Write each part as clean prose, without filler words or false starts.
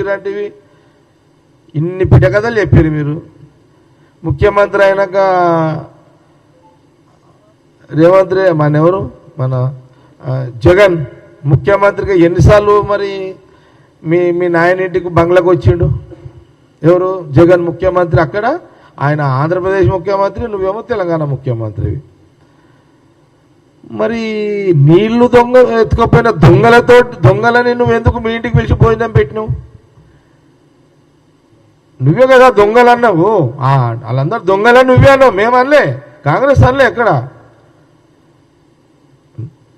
చేసిరంటివి ఇన్ని పిటకథలు చెప్పారు మీరు. ముఖ్యమంత్రి అయినాక రేవంత్ మన జగన్ ముఖ్యమంత్రిగా ఎన్నిసార్లు మరి మీ నాయనింటికి బంగ్లాకు వచ్చిండు? ఎవరు? జగన్ ముఖ్యమంత్రి. అక్కడ ఆయన ఆంధ్రప్రదేశ్ ముఖ్యమంత్రి, నువ్వేమో తెలంగాణ ముఖ్యమంత్రివి. మరి నీళ్లు ఎత్తుకపోయిన దొంగలని నువ్వెందుకు మీ ఇంటికి పిలిచి భోజనం పెట్టినావు? నువ్వే కదా దొంగలు అన్నావు. వాళ్ళందరూ దొంగలని నువ్వే అన్నావు, మేమనలే, కాంగ్రెస్ అనలే. ఎక్కడ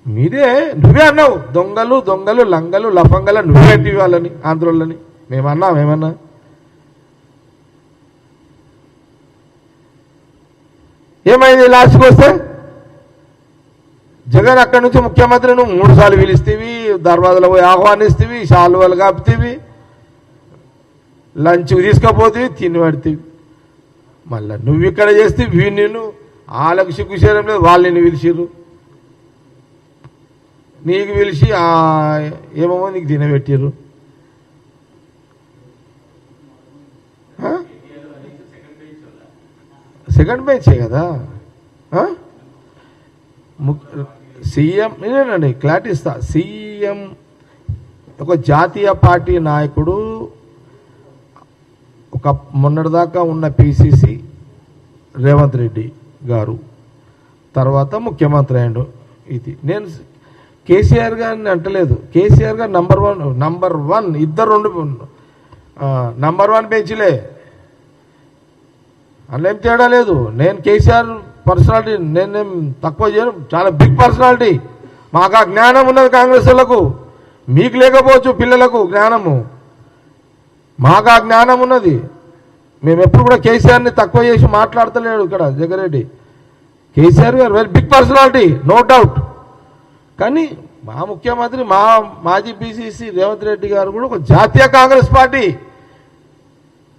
మీరే నువ్వే అన్నావు, దొంగలు లంగలు లఫంగల నువ్వేంటి వాళ్ళని ఆంధ్రోళ్ళని. మేమన్నా ఏమైంది? లాస్ట్కి వస్తే జగన్ అక్కడి నుంచి ముఖ్యమంత్రి నువ్వు 3 సార్లు పిలుస్తేవి, దర్వాజలో పోయి ఆహ్వానిస్తేవి, శాలువలు కాపుతీవి, లంచ్ తీసుకపోతేవి, తిని పడితేవి. మళ్ళీ నువ్వు ఇక్కడ చేస్తే నేను వాళ్ళకు సిగ్గుచేయడం లేదు, వాళ్ళు నిన్ను పిలిచిర్రు. నీకు పిలిచి ఏమో నీకు తినబెట్టిర్రు. సెకండ్ బెంచే కదా సీఎం. నేనండి క్లారిటీ ఇస్తా. సీఎం ఒక జాతీయ పార్టీ నాయకుడు, ఒక మొన్నటిదాకా ఉన్న పిసిసి రేవంత్ రెడ్డి గారు తర్వాత ముఖ్యమంత్రి అయ్యాడు. ఇది నేను కేసీఆర్ గారిని అంటలేదు. కేసీఆర్ గారు నంబర్ వన్ ఇద్దరు నంబర్ 1 బెంచ్లే, అందులో ఏం తేడా లేదు. నేను కేసీఆర్ పర్సనాలిటీ నేనేం తక్కువ చేయను, చాలా బిగ్ పర్సనాలిటీ. మాకు ఆ జ్ఞానం ఉన్నది కాంగ్రెస్ వాళ్ళకు, మీకు లేకపోవచ్చు పిల్లలకు జ్ఞానము, మాకు ఆ జ్ఞానం ఉన్నది. మేము ఎప్పుడు కూడా కేసీఆర్ని తక్కువ చేసి మాట్లాడతలేడు ఇక్కడ Jaggareddy. KCR garu very big personality, no doubt. కానీ మా ముఖ్యమంత్రి మాజీ పిసిసి రేవంత్ రెడ్డి గారు కూడా ఒక జాతీయ కాంగ్రెస్ పార్టీ.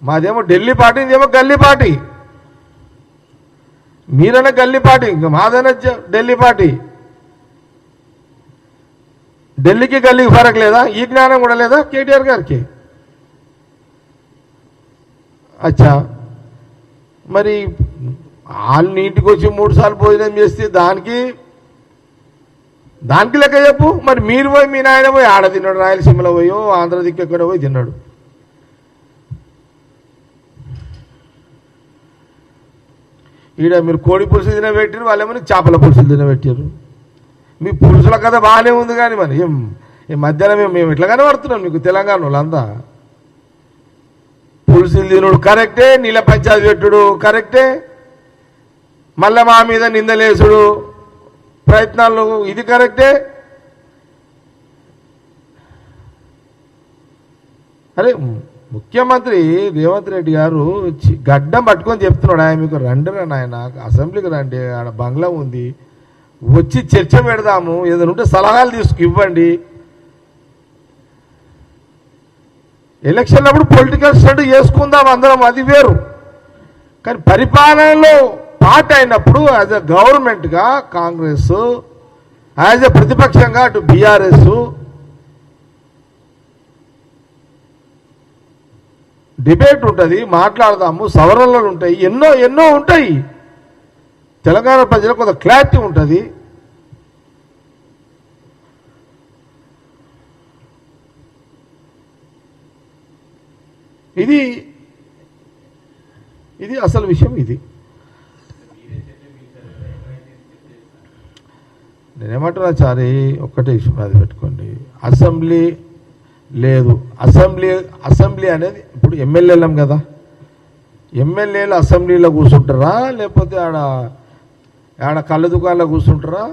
మాదేమో ఢిల్లీ పార్టీ, ఇదేమో గల్లీ పార్టీ. మీరైనా గల్లీ పార్టీ, ఇంకా మాదైనా ఢిల్లీ పార్టీ. ఢిల్లీకి గల్లీకి ఫరక్ లేదా? ఈ జ్ఞానం కూడా లేదా కేటీఆర్ గారికి? అచ్చా, మరి వాళ్ళని ఇంటికి వచ్చి 3 సార్లు భోజనం చేస్తే దానికి లెక్క చెప్పు. మరి మీరు పోయి మీ నాయన పోయి ఆడ తిన్నాడు, రాయలసీమలో పోయో ఆంధ్ర దిక్కు ఎక్కడ పోయి తిన్నాడు. ఈడ మీరు కోడి పులుసులు తినబెట్టారు, వాళ్ళేమో చేపల పులుసులు తినబెట్టారు. మీ పులుసుల కథ బాగానే ఉంది, కానీ మరి ఈ మధ్యాహ్నం మేము ఇట్లాగానే పడుతున్నాం. మీకు తెలంగాణ వాళ్ళంతా పులుసులు తినుడు కరెక్టే, నీళ్ళ పంచాయతీ పెట్టుడు కరెక్టే, మళ్ళా మా మీద నిందలేసుడు ప్రయత్నాలు ఇది కరెక్టే. అరే ముఖ్యమంత్రి రేవంత్ రెడ్డి గారు గడ్డం పట్టుకొని చెప్తున్నాడు, ఆయన మీకు రండిరా నాయన అసెంబ్లీకి రండి, ఆడ బంగ్లా ఉంది, వచ్చి చర్చ పెడదాము, ఏదైనా ఉంటే సలహాలు ఇవ్వండి. ఎలక్షన్ అప్పుడు పొలిటికల్ స్టడీ చేసుకుందాం అందరం, అది వేరు. కానీ పరిపాలనలో పార్ట్ అయినప్పుడు యాజ్ ఎ గవర్నమెంట్గా కాంగ్రెస్, యాజ్ ఎ ప్రతిపక్షంగా అటు బీఆర్ఎస్ డిబేట్ ఉంటుంది, మాట్లాడదాము, సవరణలు ఉంటాయి, ఎన్నో ఉంటాయి. తెలంగాణ ప్రజలకు కొంత క్లారిటీ ఉంటుంది. ఇది అసలు విషయం. ఇది నేనేమంటున్నా చారి, ఒక్కటే విషయం అది పెట్టుకోండి. అసెంబ్లీ లేదు, అసెంబ్లీ అనేది ఇప్పుడు ఎమ్మెల్యేలం కదా, ఎమ్మెల్యేలు అసెంబ్లీలో కూర్చుంటారా లేకపోతే ఆడ కళ్ళ దుకాణంలో కూర్చుంటారా?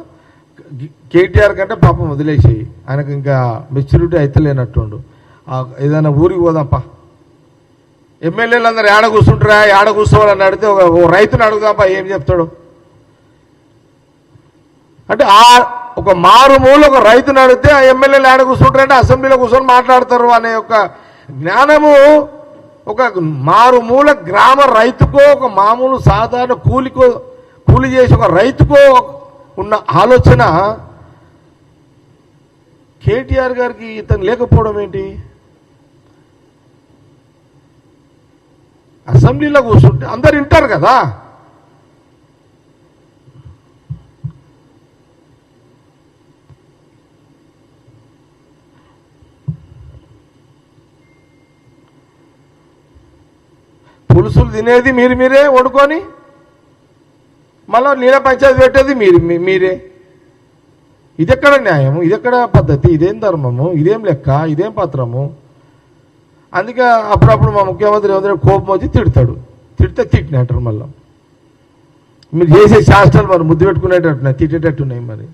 కేటీఆర్ కంటే పాపం వదిలేసేయి, ఆయనకు ఇంకా మెచ్యూరిటీ అయితే లేనట్టుండు. ఏదైనా ఊరికి పోదాంపా, ఎమ్మెల్యేలు అందరూ ఏడ కూర్చుంటారా, ఏడ కూర్చోవాలని అడిగితే ఒక రైతుని అడుగుదాంపా, ఏం చెప్తాడు అంటే ఒక మారుమూల ఒక రైతుని అడిగితే ఆ ఎమ్మెల్యేలు ఏడ కూర్చుంటారంటే అసెంబ్లీలో కూర్చొని మాట్లాడతారు అనే ఒక జ్ఞానము ఒక మారుమూల గ్రామ రైతుకో, ఒక మామూలు సాధారణ కూలి చేసి ఒక రైతుకో ఉన్న ఆలోచన కేటీఆర్ గారికి ఇతను లేకపోవడం ఏంటి? అసెంబ్లీలో కూర్చుంటే అందరు వింటారు కదా. పులుసులు తినేది మీరే వండుకొని మళ్ళీ నీళ్ళ పంచాయతీ పెట్టేది మీరే. ఇదెక్కడ న్యాయము, ఇదెక్కడ పద్ధతి, ఇదేం ధర్మము, ఇదేం లెక్క, ఇదేం పత్రము? అందుకే అప్పుడప్పుడు మా ముఖ్యమంత్రి ఏమంటే కోపం వచ్చి తిడతాడు. తిడితే తిట్టినట్టు మళ్ళీ మీరు చేసే శాస్త్రాలు మరి ముద్దు పెట్టుకునేటట్టున్నాయి, తిట్టేటట్టున్నాయి. మరి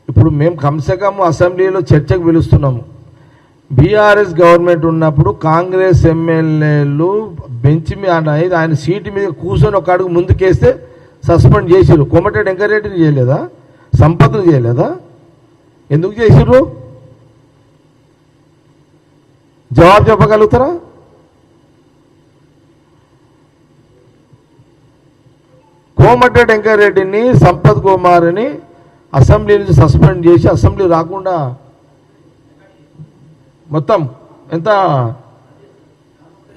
ఇప్పుడు మేము కమ్సే కమ్ అసెంబ్లీలో చర్చకు పిలుస్తున్నాము. బీఆర్ఎస్ గవర్నమెంట్ ఉన్నప్పుడు కాంగ్రెస్ ఎమ్మెల్యేలు బెంచ్ మీద ఆయన సీటు మీద కూర్చొని ఒక అడుగు ముందుకేస్తే సస్పెండ్ చేసిరు. కోమటిరెడ్డి వెంకటరెడ్డిని చేయలేదా? సంపత్ను చేయలేదా? ఎందుకు చేసిర్రు? జవాబు చెప్పగలుగుతారా? కోమటిరెడ్డి వెంకటరెడ్డిని, సంపత్ కుమార్ని అసెంబ్లీ నుంచి సస్పెండ్ చేసి అసెంబ్లీ రాకుండా మొత్తం ఎంత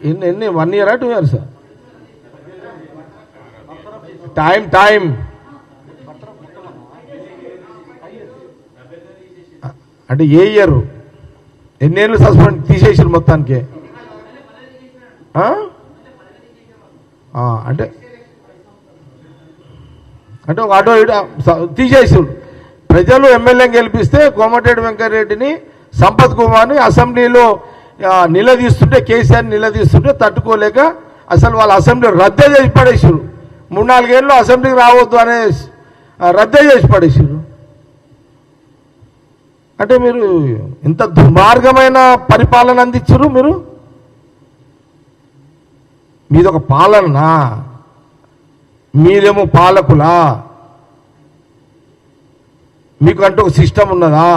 ఎన్ని 1 year 2 years? టైం అంటే ఏ ఇయర్ ఎన్నేళ్ళు సస్పెండ్ తీసేసారు మొత్తానికి? అంటే ఒక ఆటో తీసేసారు. ప్రజలు ఎమ్మెల్యేని గెలిపిస్తే కోమటిరెడ్డి వెంకటరెడ్డిని, సంపత్ కుమార్ని అసెంబ్లీలో నిలదీస్తుంటే, కేసీఆర్ నిలదీస్తుంటే తట్టుకోలేక అసలు వాళ్ళ అసెంబ్లీ రద్దే చేసి పడేసారు. 3-4 ఏళ్ళు అసెంబ్లీకి రావద్దు అనే రద్దే చేసి పడేసారు. అంటే మీరు ఇంత దుర్మార్గమైన పరిపాలన అందించారు. మీదొక పాలన, మీరేమో పాలకులా? మీకు అంటూ ఒక సిస్టమ్ ఉన్నదా?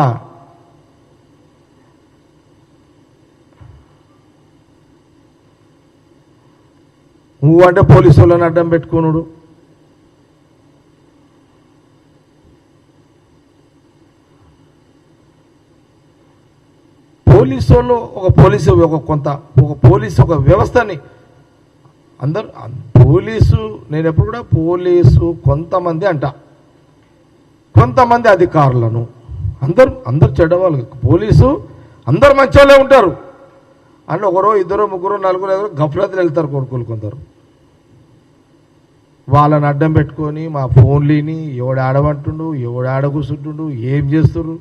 నువ్వు అంటే పోలీసు వాళ్ళని అడ్డం పెట్టుకున్నాడు. పోలీసు వాళ్ళు ఒక పోలీసు ఒక వ్యవస్థని అందరు పోలీసు, నేను ఎప్పుడు కూడా పోలీసు కొంతమంది అధికారులను అందరు చెడ్డవాళ్ళు. పోలీసు అందరు మంచోళ్ళే ఉంటారు. అంటే 1, 2, 3, 4 గఫ్లతులు వెళ్తారు కొడుకులు కొందరు. వాళ్ళని అడ్డం పెట్టుకొని మా ఫోన్లీని ఎవడు ఆడమంటుండు, ఎవడు ఆడ కూర్చుంటుండు, ఏం చేస్తున్నారు?